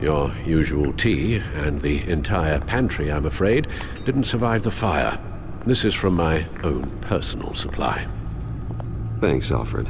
Your usual tea and the entire pantry, I'm afraid, didn't survive the fire. This is from my own personal supply. Thanks, Alfred.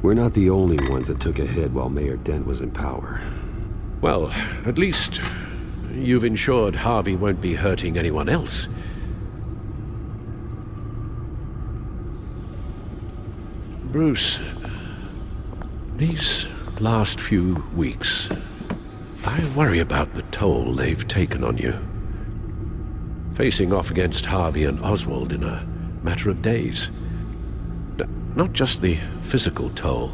We're not the only ones that took a hit while Mayor Dent was in power. Well, at least you've ensured Harvey won't be hurting anyone else. Bruce, these last few weeks, I worry about the toll they've taken on you. Facing off against Harvey and Oswald in a matter of days. Not just the physical toll.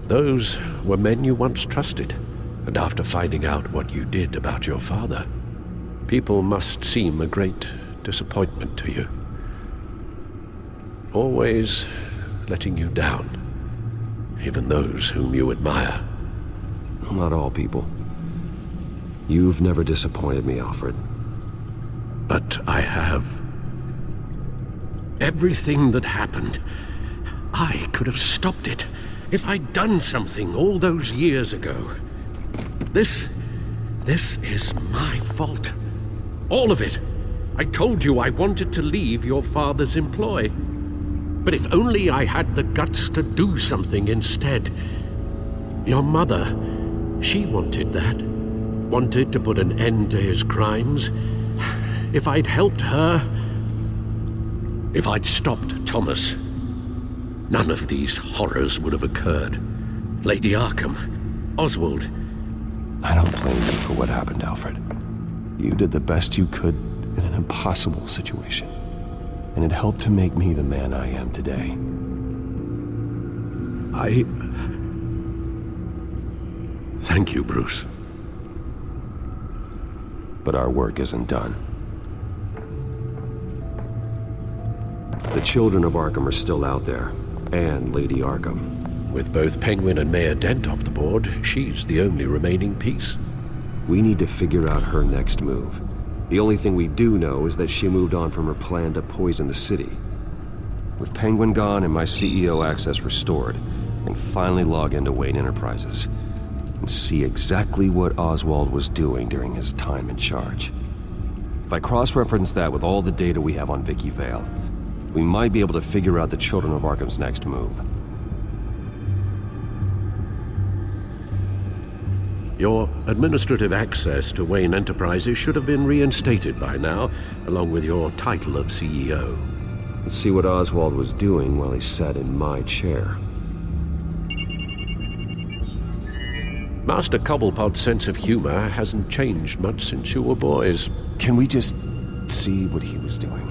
Those were men you once trusted, and after finding out what you did about your father, people must seem a great disappointment to you. Always letting you down, even those whom you admire. Well, not all people. You've never disappointed me, Alfred. But I have. Everything that happened, I could have stopped it if I'd done something all those years ago. This is my fault. All of it. I told you I wanted to leave your father's employ. But if only I had the guts to do something instead. Your mother, she wanted that. Wanted to put an end to his crimes. If I'd helped her, if I'd stopped Thomas, none of these horrors would have occurred. Lady Arkham, Oswald. I don't blame you for what happened, Alfred. You did the best you could in an impossible situation. And it helped to make me the man I am today. Thank you, Bruce. But our work isn't done. The children of Arkham are still out there, and Lady Arkham. With both Penguin and Mayor Dent off the board, she's the only remaining piece. We need to figure out her next move. The only thing we do know is that she moved on from her plan to poison the city. With Penguin gone and my CEO access restored, I can finally log into Wayne Enterprises and see exactly what Oswald was doing during his time in charge. If I cross-reference that with all the data we have on Vicky Vale, we might be able to figure out the Children of Arkham's next move. Your administrative access to Wayne Enterprises should have been reinstated by now, along with your title of CEO. Let's see what Oswald was doing while he sat in my chair. Master Cobblepot's sense of humor hasn't changed much since you were boys. Can we just see what he was doing?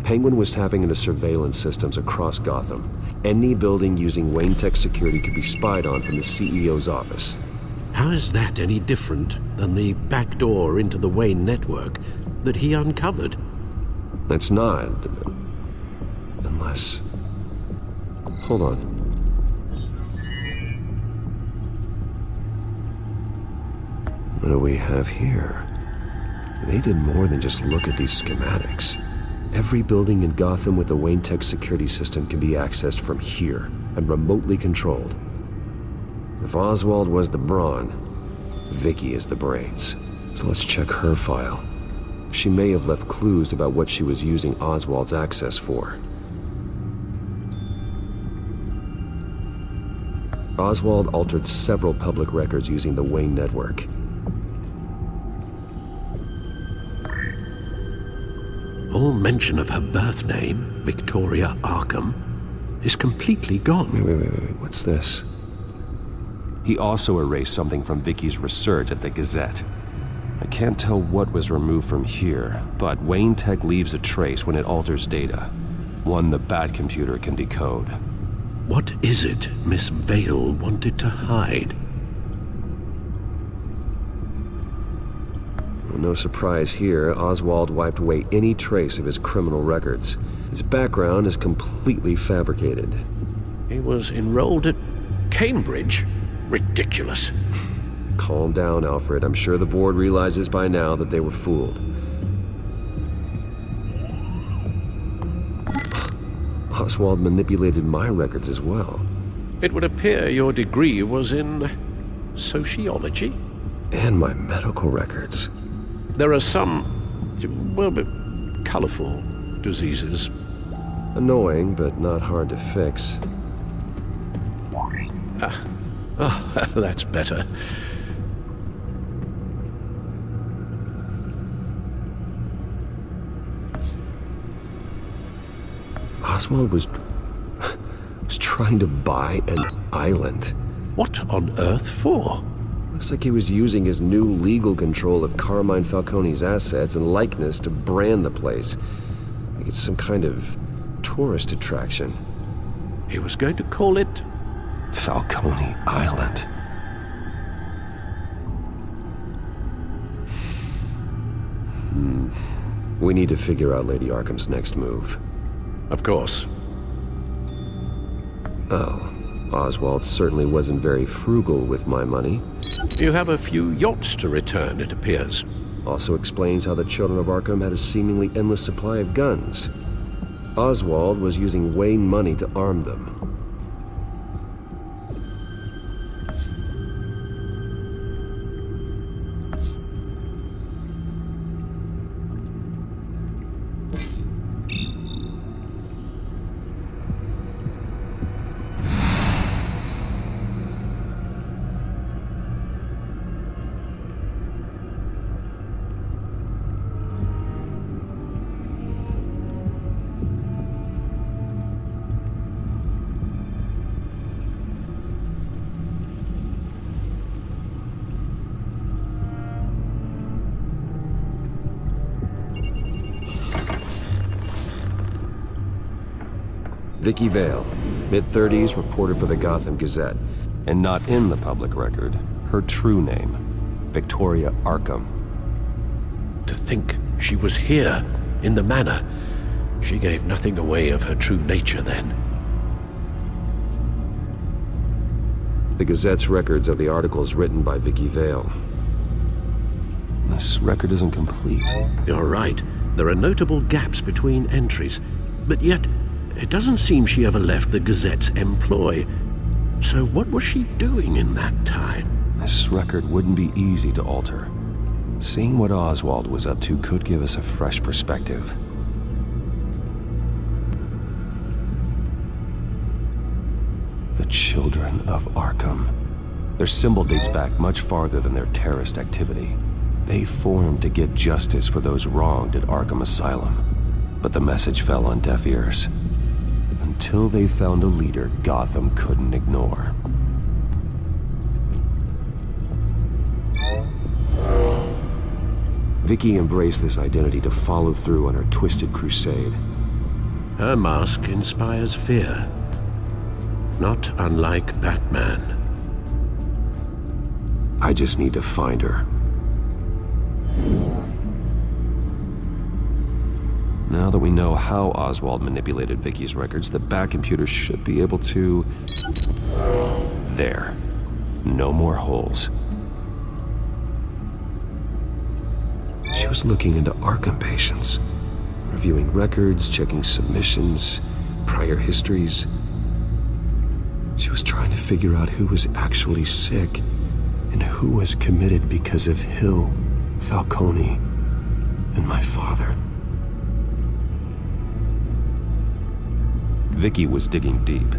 Penguin was tapping into surveillance systems across Gotham. Any building using Wayne Tech security could be spied on from the CEO's office. How is that any different than the back door into the Wayne network that he uncovered? That's not. Unless... Hold on. What do we have here? They did more than just look at these schematics. Every building in Gotham with the Wayne Tech security system can be accessed from here and remotely controlled. If Oswald was the brawn, Vicky is the brains. So let's check her file. She may have left clues about what she was using Oswald's access for. Oswald altered several public records using the Wayne network. All mention of her birth name, Victoria Arkham, is completely gone. Wait, what's this? He also erased something from Vicky's research at the Gazette. I can't tell what was removed from here, but Wayne Tech leaves a trace when it alters data. One the Bat computer can decode. What is it Miss Vale wanted to hide? No surprise here, Oswald wiped away any trace of his criminal records. His background is completely fabricated. He was enrolled at Cambridge? Ridiculous. Calm down, Alfred. I'm sure the board realizes by now that they were fooled. Oswald manipulated my records as well. It would appear your degree was in sociology? And my medical records. There are some, well, colorful diseases. Annoying, but not hard to fix. Oh, that's better. Oswald was trying to buy an island. What on earth for? Looks like he was using his new legal control of Carmine Falcone's assets and likeness to brand the place. Like it's some kind of tourist attraction. He was going to call it Falcone Island. We need to figure out Lady Arkham's next move. Of course. Oh, Oswald certainly wasn't very frugal with my money. You have a few yachts to return, it appears. Also explains how the children of Arkham had a seemingly endless supply of guns. Oswald was using Wayne money to arm them. Vicky Vale, mid-30s, reporter for the Gotham Gazette, and not in the public record, her true name, Victoria Arkham. To think she was here, in the manor. She gave nothing away of her true nature then. The Gazette's records of the articles written by Vicky Vale. This record isn't complete. You're right. There are notable gaps between entries, but yet it doesn't seem she ever left the Gazette's employ. So what was she doing in that time? This record wouldn't be easy to alter. Seeing what Oswald was up to could give us a fresh perspective. The Children of Arkham. Their symbol dates back much farther than their terrorist activity. They formed to get justice for those wronged at Arkham Asylum. But the message fell on deaf ears. Until they found a leader Gotham couldn't ignore. Vicky embraced this identity to follow through on her twisted crusade. Her mask inspires fear. Not unlike Batman. I just need to find her. Now that we know how Oswald manipulated Vicky's records, the back computer should be able to... There. No more holes. She was looking into Arkham patients, reviewing records, checking submissions, prior histories. She was trying to figure out who was actually sick and who was committed because of Hill, Falcone, and my father. Vicky was digging deep.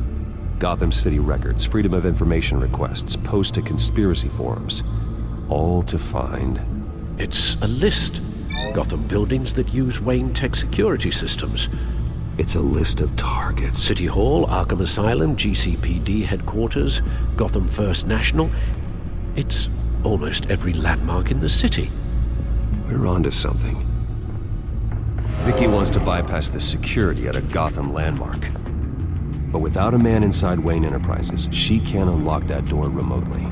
Gotham City records, Freedom of Information requests, posts to conspiracy forums. All to find... It's a list. Gotham buildings that use Wayne Tech security systems. It's a list of targets. City Hall, Arkham Asylum, GCPD headquarters, Gotham First National. It's almost every landmark in the city. We're onto something. Vicky wants to bypass the security at a Gotham landmark. But without a man inside Wayne Enterprises, she can't unlock that door remotely.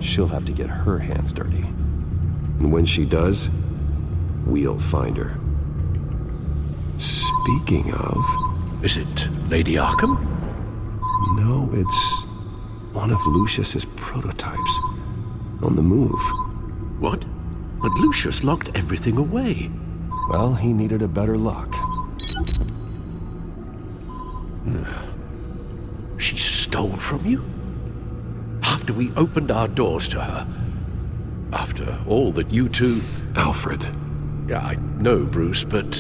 She'll have to get her hands dirty. And when she does, we'll find her. Speaking of... Is it Lady Arkham? No, it's one of Lucius's prototypes. On the move. What? But Lucius locked everything away. Well, he needed a better lock. She stole from you? After we opened our doors to her? After all that you two... Alfred. Yeah, I know, Bruce, but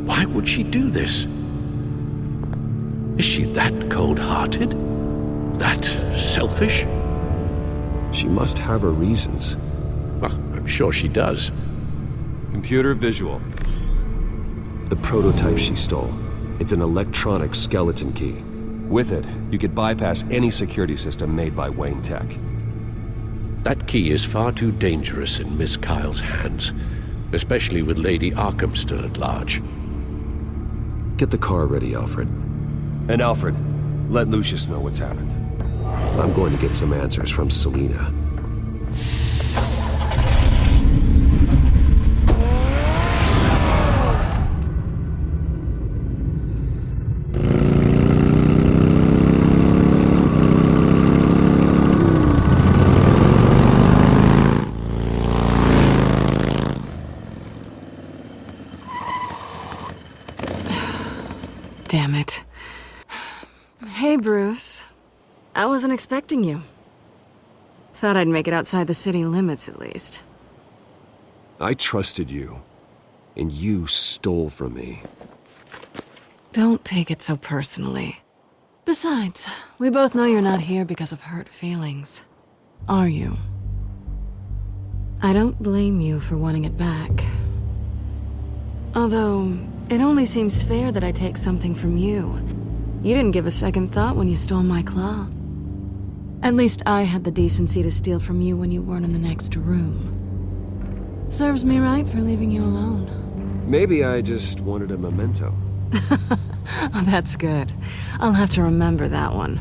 why would she do this? Is she that cold-hearted? That selfish? She must have her reasons. Well, I'm sure she does. Computer visual. The prototype she stole. It's an electronic skeleton key. With it, you could bypass any security system made by Wayne Tech. That key is far too dangerous in Miss Kyle's hands, especially with Lady Arkham still at large. Get the car ready, Alfred. And Alfred, let Lucius know what's happened. I'm going to get some answers from Selina. Damn it. Hey, Bruce. I wasn't expecting you. Thought I'd make it outside the city limits, at least. I trusted you, and you stole from me. Don't take it so personally. Besides, we both know you're not here because of hurt feelings. Are you? I don't blame you for wanting it back. Although, it only seems fair that I take something from you. You didn't give a second thought when you stole my claw. At least I had the decency to steal from you when you weren't in the next room. Serves me right for leaving you alone. Maybe I just wanted a memento. Oh, that's good. I'll have to remember that one.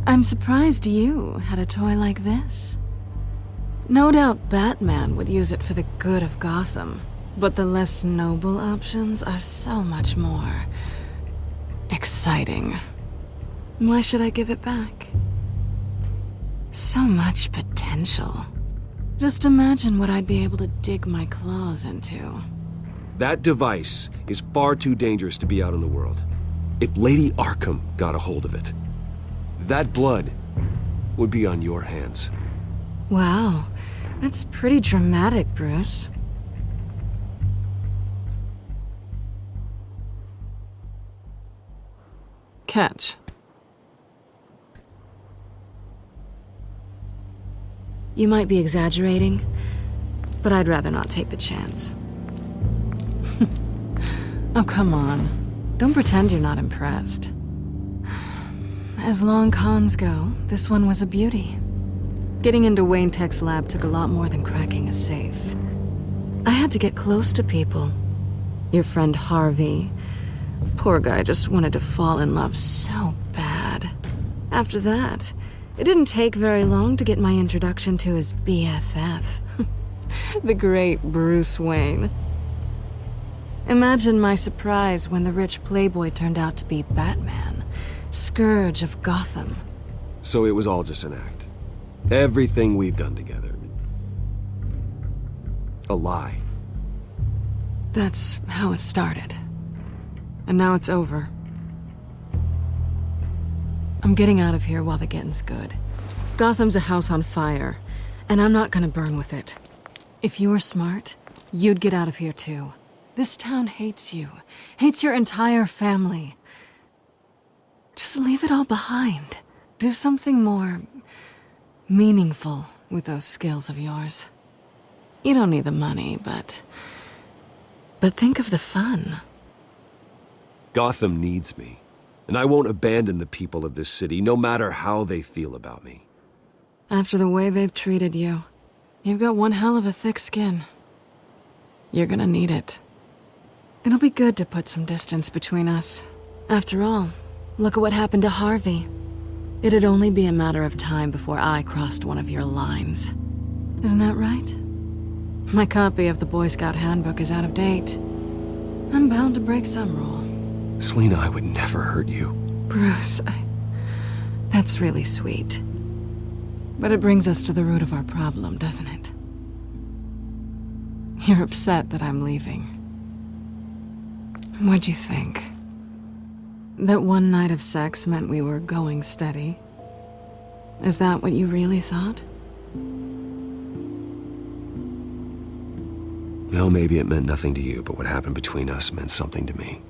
I'm surprised you had a toy like this. No doubt Batman would use it for the good of Gotham, but the less noble options are so much more exciting. Why should I give it back? So much potential. Just imagine what I'd be able to dig my claws into. That device is far too dangerous to be out in the world. If Lady Arkham got a hold of it, that blood would be on your hands. Wow, that's pretty dramatic, Bruce. Catch. You might be exaggerating, but I'd rather not take the chance. Oh, come on. Don't pretend you're not impressed. As long cons go, this one was a beauty. Getting into Wayne Tech's lab took a lot more than cracking a safe. I had to get close to people. Your friend Harvey. Poor guy just wanted to fall in love so bad. After that, it didn't take very long to get my introduction to his BFF. The great Bruce Wayne. Imagine my surprise when the rich playboy turned out to be Batman, Scourge of Gotham. So it was all just an act. Everything we've done together. A lie. That's how it started. And now it's over. I'm getting out of here while the getting's good. Gotham's a house on fire, and I'm not gonna burn with it. If you were smart, you'd get out of here too. This town hates you, hates your entire family. Just leave it all behind. Do something more meaningful with those skills of yours. You don't need the money, but think of the fun. Gotham needs me, and I won't abandon the people of this city, no matter how they feel about me. After the way they've treated you, you've got one hell of a thick skin. You're gonna need it. It'll be good to put some distance between us. After all, look at what happened to Harvey. It'd only be a matter of time before I crossed one of your lines. Isn't that right? My copy of the Boy Scout Handbook is out of date. I'm bound to break some rule. Selina, I would never hurt you. Bruce, That's really sweet. But it brings us to the root of our problem, doesn't it? You're upset that I'm leaving. What'd you think? That one night of sex meant we were going steady? Is that what you really thought? Well, maybe it meant nothing to you, but what happened between us meant something to me.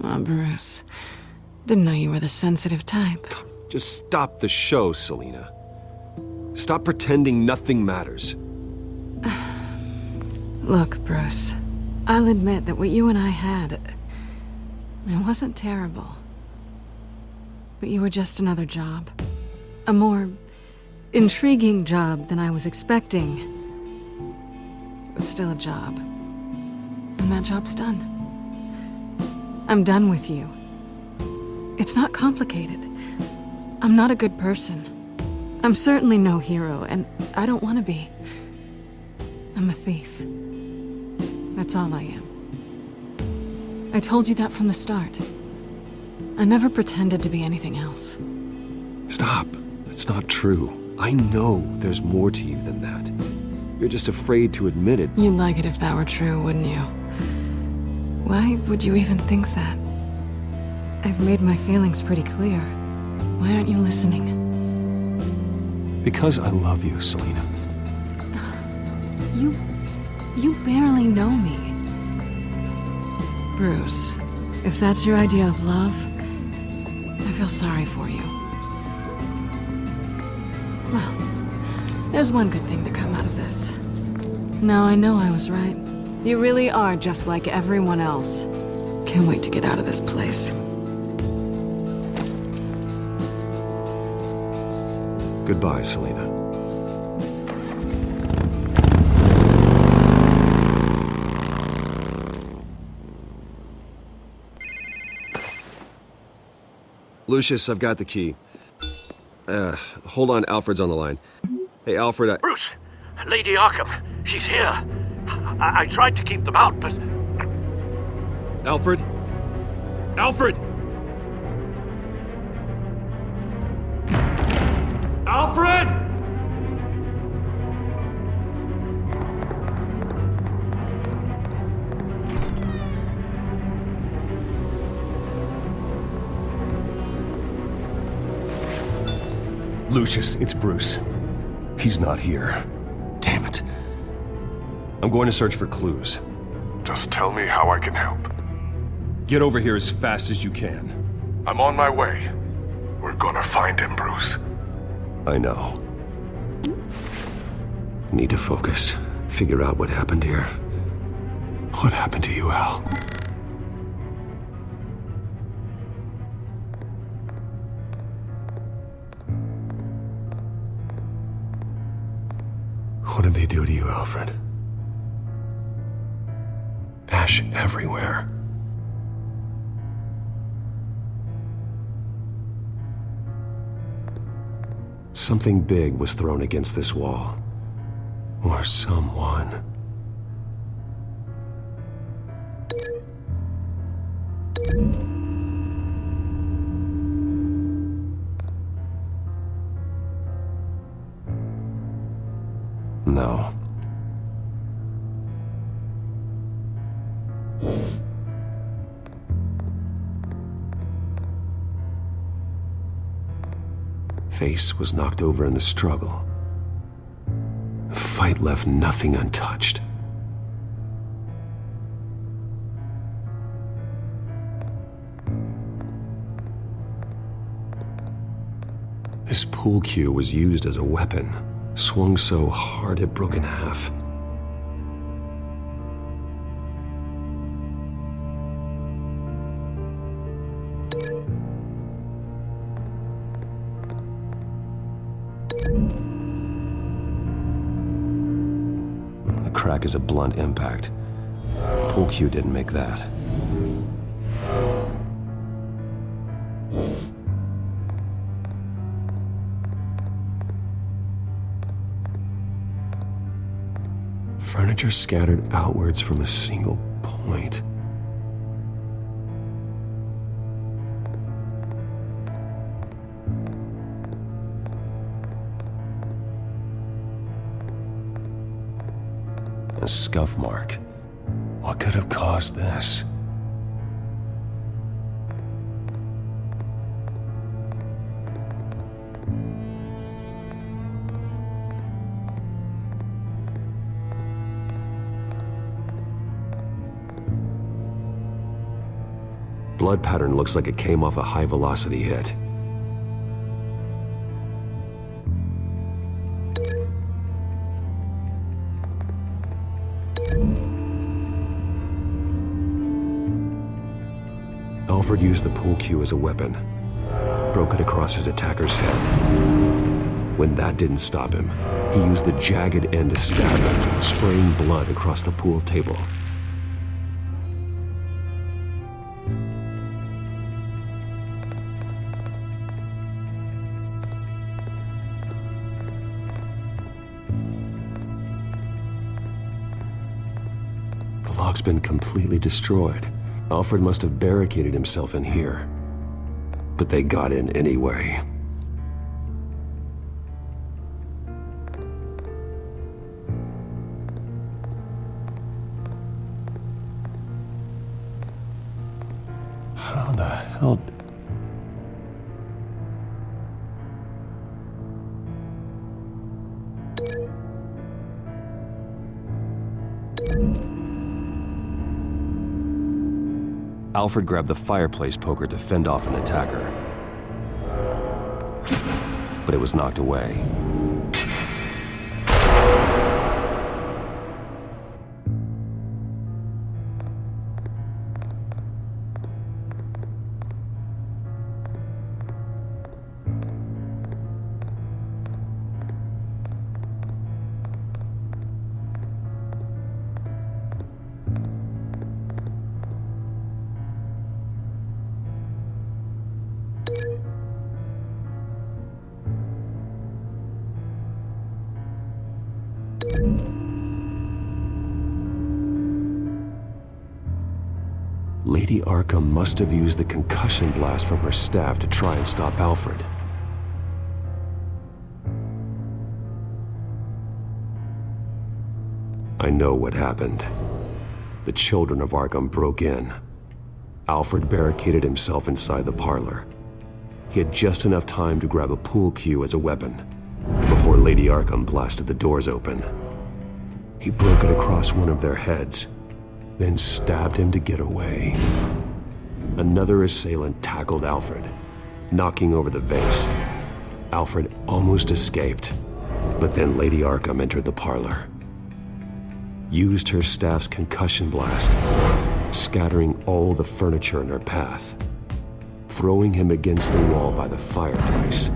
Oh, Bruce. Didn't know you were the sensitive type. Just stop the show, Selina. Stop pretending nothing matters. Look, Bruce. I'll admit that what you and I had, it wasn't terrible. But you were just another job. A more intriguing job than I was expecting. But still a job. And that job's done. I'm done with you. It's not complicated. I'm not a good person. I'm certainly no hero, and I don't want to be. I'm a thief. That's all I am. I told you that from the start. I never pretended to be anything else. Stop. It's not true. I know there's more to you than that. You're just afraid to admit it. You'd like it if that were true, wouldn't you? Why would you even think that? I've made my feelings pretty clear. Why aren't you listening? Because I love you, Selina. You barely know me. Bruce, if that's your idea of love, I feel sorry for you. Well, there's one good thing to come out of this. Now I know I was right. You really are just like everyone else. Can't wait to get out of this place. Goodbye, Selina. Lucius, I've got the key. Hold on, Alfred's on the line. Hey, Alfred, Bruce! Lady Arkham, she's here. I tried to keep them out, but... Alfred? Alfred! Alfred! Lucius, it's Bruce. He's not here. Damn it. I'm going to search for clues. Just tell me how I can help. Get over here as fast as you can. I'm on my way. We're gonna find him, Bruce. I know. Need to focus. Figure out what happened here. What happened to you, Al? What did they do to you, Alfred? Ash everywhere. Something big was thrown against this wall. Or someone. No. Face was knocked over in the struggle. The fight left nothing untouched. This pool cue was used as a weapon, swung so hard it broke in half. The crack is a blunt impact. Pool cue didn't make that. Furniture scattered outwards from a single point. A scuff mark. What could have caused this? Blood pattern looks like it came off a high-velocity hit. Alfred used the pool cue as a weapon, broke it across his attacker's head. When that didn't stop him, he used the jagged end to stab him, spraying blood across the pool table. The lock's been completely destroyed. Alfred must have barricaded himself in here. But they got in anyway. How the hell... Alfred grabbed the fireplace poker to fend off an attacker. But it was knocked away. Lady Arkham must have used the concussion blast from her staff to try and stop Alfred. I know what happened. The children of Arkham broke in. Alfred barricaded himself inside the parlor. He had just enough time to grab a pool cue as a weapon before Lady Arkham blasted the doors open. He broke it across one of their heads, then stabbed him to get away. Another assailant tackled Alfred, knocking over the vase. Alfred almost escaped, but then Lady Arkham entered the parlor, used her staff's concussion blast, scattering all the furniture in her path, throwing him against the wall by the fireplace.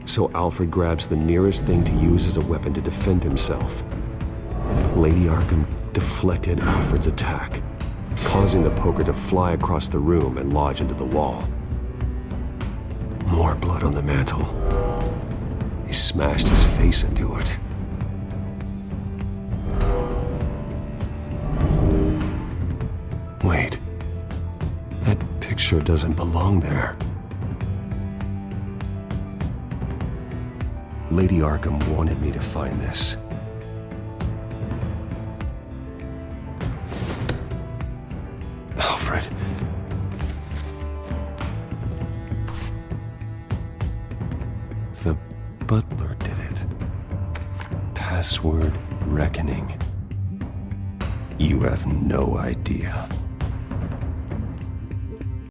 So Alfred grabs the nearest thing to use as a weapon to defend himself. But Lady Arkham deflected Alfred's attack, causing the poker to fly across the room and lodge into the wall. More blood on the mantel. He smashed his face into it. Wait, that picture doesn't belong there. Lady Arkham wanted me to find this. Alfred. The butler did it. Password reckoning. You have no idea.